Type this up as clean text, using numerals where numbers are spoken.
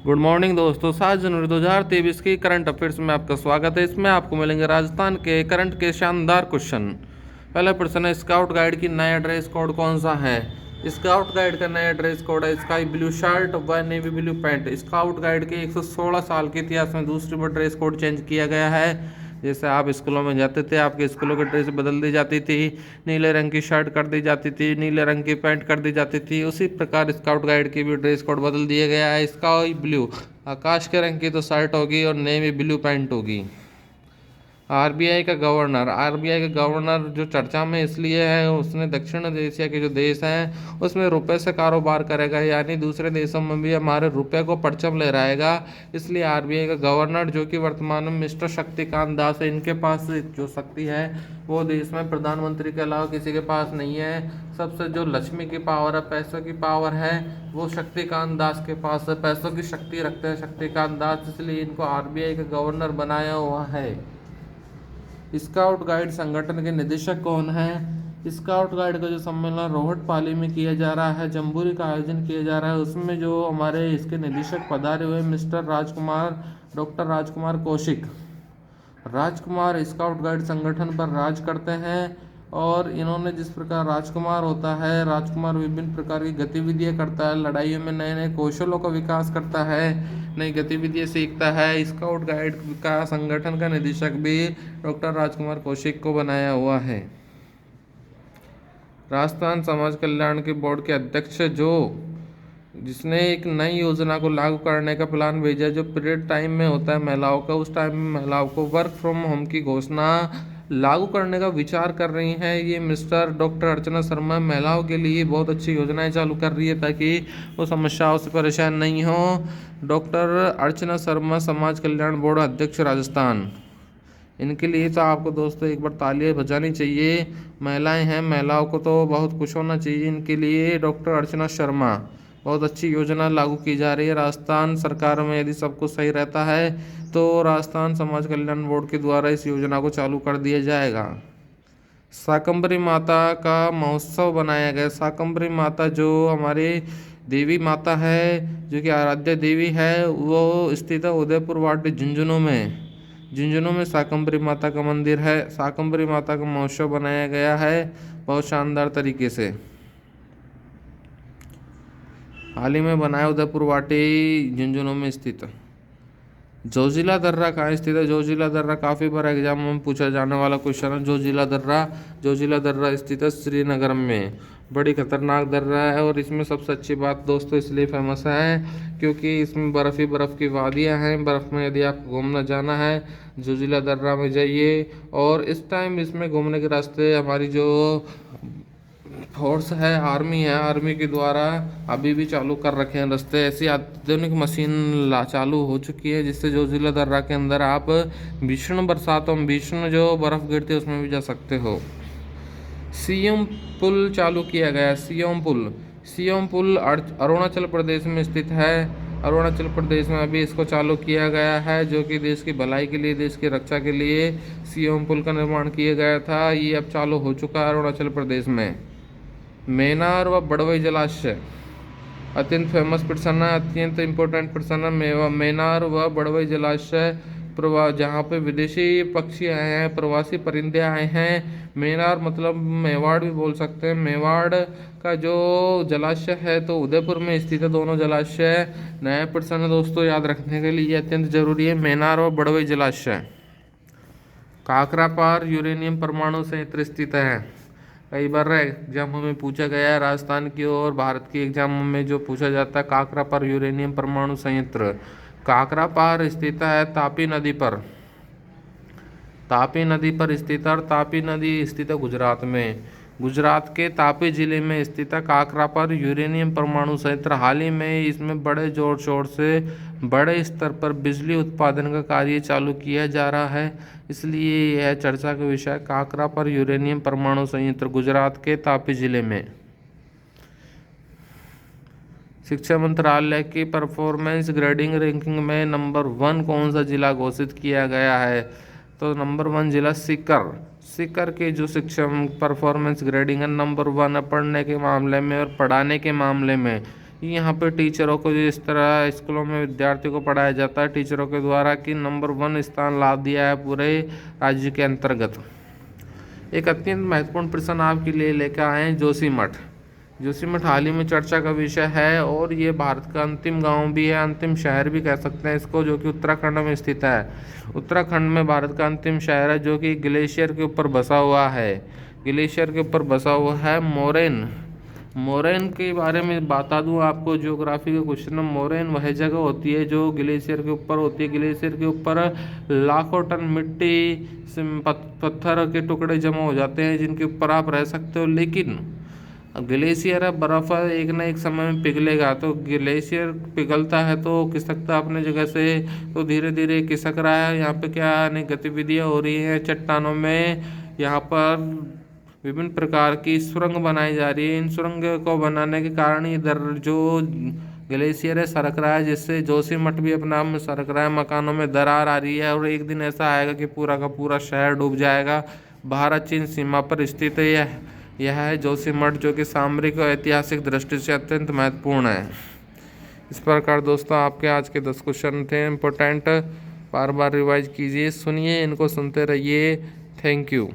Good morning दोस्तों। 7 जनवरी 2023 की current affairs में आपका स्वागत है। इसमें आपको मिलेंगे राजस्थान के करंट के शानदार क्वेश्चन। पहला प्रश्न है, स्काउट गाइड की नया ड्रेस कोड कौन सा है? स्काउट गाइड का नया ड्रेस कोड है स्काई ब्लू शर्ट व navy blue pant. Scout guide के 116 साल के इतिहास में दूसरी बार ड्रेस कोड चेंज किया गया है। जैसे आप स्कूलों में जाते थे, आपके स्कूलों की ड्रेस बदल दी जाती थी, नीले रंग की शर्ट कर दी जाती थी, नीले रंग की पैंट कर दी जाती थी, उसी प्रकार स्काउट गाइड की भी ड्रेस कोड बदल दिया गया है। स्काई ब्लू आकाश के रंग की तो शर्ट होगी और नेवी ब्लू पैंट होगी। आरबीआई का गवर्नर जो चर्चा में इसलिए है, उसने दक्षिण एशिया के जो देश हैं उसमें रुपए से कारोबार करेगा, यानी दूसरे देशों में भी हमारे रुपए को परचम लहराएगा। इसलिए आरबीआई का गवर्नर, जो कि वर्तमान में मिस्टर शक्तिकांत दास है, इनके पास जो शक्ति है वो देश में प्रधानमंत्री के अलावा किसी के पास नहीं है। सबसे जो लक्ष्मी की पावर है, पैसों की पावर है, वो शक्तिकांत दास के पास है। पैसों की शक्ति रखते हैं शक्तिकांत दास, इसलिए इनको आरबीआई का गवर्नर बनाया हुआ है। स्काउट गाइड संगठन के निदेशक कौन है? स्काउट गाइड का जो सम्मेलन रोहटपाली में किया जा रहा है, जम्बूरी का आयोजन किया जा रहा है, उसमें जो हमारे इसके निदेशक पधारे हुए मिस्टर राजकुमार, डॉक्टर राजकुमार कौशिक। राजकुमार स्काउट गाइड संगठन पर राज करते हैं और इन्होंने जिस प्रकार राजकुमार होता है, राजकुमार विभिन्न प्रकार की गतिविधियां करता है, लड़ाइयों में नए नए कौशलों का विकास करता है, नई गतिविधियां सीखता है। स्काउट गाइड का संगठन का निदेशक भी डॉक्टर राजकुमार कौशिक को बनाया हुआ है। राजस्थान समाज कल्याण के बोर्ड के अध्यक्ष जिसने एक नई योजना को लागू करने का प्लान भेजा, जो पीरियड टाइम में होता है महिलाओं का, उस टाइम में महिलाओं को वर्क फ्रॉम होम की घोषणा लागू करने का विचार कर रही हैं। ये मिस्टर डॉक्टर अर्चना शर्मा महिलाओं के लिए बहुत अच्छी योजनाएं चालू कर रही है ताकि वो समस्याओं से परेशान नहीं हो। डॉक्टर अर्चना शर्मा समाज कल्याण बोर्ड अध्यक्ष राजस्थान, इनके लिए तो आपको दोस्तों एक बार तालियां बजानी चाहिए। महिलाएं हैं, महिलाओं को तो बहुत खुश होना चाहिए। इनके लिए डॉक्टर अर्चना शर्मा, बहुत अच्छी योजना लागू की जा रही है राजस्थान सरकार में। यदि सब कुछ सही रहता है तो राजस्थान समाज कल्याण बोर्ड के द्वारा इस योजना को चालू कर दिया जाएगा। शाकंभरी माता का महोत्सव बनाया गया। शाकंभरी माता जो हमारी देवी माता है, जो कि आराध्य देवी है, वो स्थित है उदयपुर वाटी झुंझुनू में। झुंझुनू में शाकंभरी माता का मंदिर है। शाकंभरी माता का महोत्सव बनाया गया है बहुत शानदार तरीके से। हाल ही में बनाया उदयपुर वाटी झुंझुनू में स्थित। जोजिला दर्रा कहाँ स्थित है? जोजिला दर्रा काफ़ी बार एग्जाम में पूछा जाने वाला क्वेश्चन है। जोजिला दर्रा स्थित है श्रीनगर में। बड़ी खतरनाक दर्रा है और इसमें सबसे अच्छी बात दोस्तों इसलिए फेमस है क्योंकि इसमें बर्फ़ ही बर्फ़ की वादियाँ हैं। बर्फ़ में यदि आपको घूमना जाना है, जोजिला दर्रा में जाइए। और इस टाइम इसमें घूमने के रास्ते हमारी जो फोर्स है, आर्मी है, आर्मी के द्वारा अभी भी चालू कर रखे हैं रास्ते। ऐसी आधुनिक मशीन चालू हो चुकी है जिससे जोजिला दर्रा के अंदर आप भीषण बरसातों में भीषण जो बर्फ़ गिरती है उसमें भी जा सकते हो। सियोम पुल चालू किया गया। सियोम पुल अरुणाचल प्रदेश में स्थित है। अरुणाचल प्रदेश में अभी इसको चालू किया गया है, जो कि देश की भलाई के लिए, देश की रक्षा के लिए सियोम पुल का निर्माण किया गया था। ये अब चालू हो चुका है अरुणाचल प्रदेश में। मेनार व बड़वई जलाशय अत्यंत फेमस पर्सन है, अत्यंत इम्पोर्टेंट पर्सन है। मेनार व बड़वई जलाशय जहाँ पे विदेशी पक्षी आए हैं, प्रवासी परिंदे आए हैं। मेनार मतलब मेवाड़ भी बोल सकते हैं। मेवाड़ का जो जलाशय है तो उदयपुर में स्थित है। दोनों जलाशय नया पर्सन है दोस्तों, याद रखने के लिए अत्यंत जरूरी है। मेनार व बड़वई जलाशय। काकरापार यूरेनियम परमाणु संयंत्र स्थित है। कई बार एग्जामों में पूछा गया है, राजस्थान की और भारत की एग्जामों में जो पूछा जाता है, काकरापार यूरेनियम परमाणु संयंत्र काकरापार स्थित है तापी नदी पर। तापी नदी पर स्थित है और तापी नदी स्थित है गुजरात में। गुजरात के तापी जिले में स्थित है काकरापार यूरेनियम परमाणु संयंत्र। हाल ही में इसमें बड़े जोर शोर से बड़े स्तर पर बिजली उत्पादन का कार्य चालू किया जा रहा है, इसलिए यह चर्चा का विषय काकरापार यूरेनियम परमाणु संयंत्र गुजरात के तापी जिले में। शिक्षा मंत्रालय की परफॉर्मेंस ग्रेडिंग रैंकिंग में नंबर 1 कौन सा जिला घोषित किया गया है? तो नंबर 1 जिला सीकर की जो शिक्षा परफॉर्मेंस ग्रेडिंग है नंबर 1 है, पढ़ने के मामले में और पढ़ाने के मामले में। यहाँ पे टीचरों को जिस तरह स्कूलों में विद्यार्थियों को पढ़ाया जाता है टीचरों के द्वारा कि नंबर 1 स्थान ला दिया है पूरे राज्य के अंतर्गत। एक अत्यंत महत्वपूर्ण प्रश्न आपके लिए लेकर आए हैं जोशीमठ। जोशीमठ हाल ही में चर्चा का विषय है और ये भारत का अंतिम गांव भी है, अंतिम शहर भी कह सकते हैं इसको, जो कि उत्तराखंड में स्थित है। उत्तराखंड में भारत का अंतिम शहर है जो कि ग्लेशियर के ऊपर बसा हुआ है। ग्लेशियर के ऊपर बसा हुआ है मोरैन। मोरैन के बारे में बता दूं आपको, ज्योग्राफी का क्वेश्चन। मोरैन वह जगह होती है जो ग्लेशियर के ऊपर होती है। ग्लेशियर के ऊपर लाखों टन मिट्टी पत्थर के टुकड़े जमा हो जाते हैं जिनके ऊपर आप रह सकते हो, लेकिन ग्लेशियर है, बर्फ़ है, एक ना एक समय में पिघलेगा। तो ग्लेशियर पिघलता है तो खिसकता अपने जगह से, तो धीरे धीरे खिसक रहा है। यहाँ पे क्या अनेक गतिविधियाँ हो रही हैं चट्टानों में। यहाँ पर विभिन्न प्रकार की सुरंग बनाई जा रही है। इन सुरंग को बनाने के कारण इधर जो ग्लेशियर है सरक रहा है, जिससे जोशीमठ भी अपने आप में सरक रहा है। मकानों में दरार आ रही है और एक दिन ऐसा आएगा कि पूरा का पूरा शहर डूब जाएगा। भारत चीन सीमा पर स्थित है यह है जोशीमठ, जो कि सामरिक और ऐतिहासिक दृष्टि से अत्यंत महत्वपूर्ण है। इस प्रकार दोस्तों आपके आज के 10 क्वेश्चन थे इम्पोर्टेंट। बार बार रिवाइज कीजिए, सुनिए, इनको सुनते रहिए। Thank you.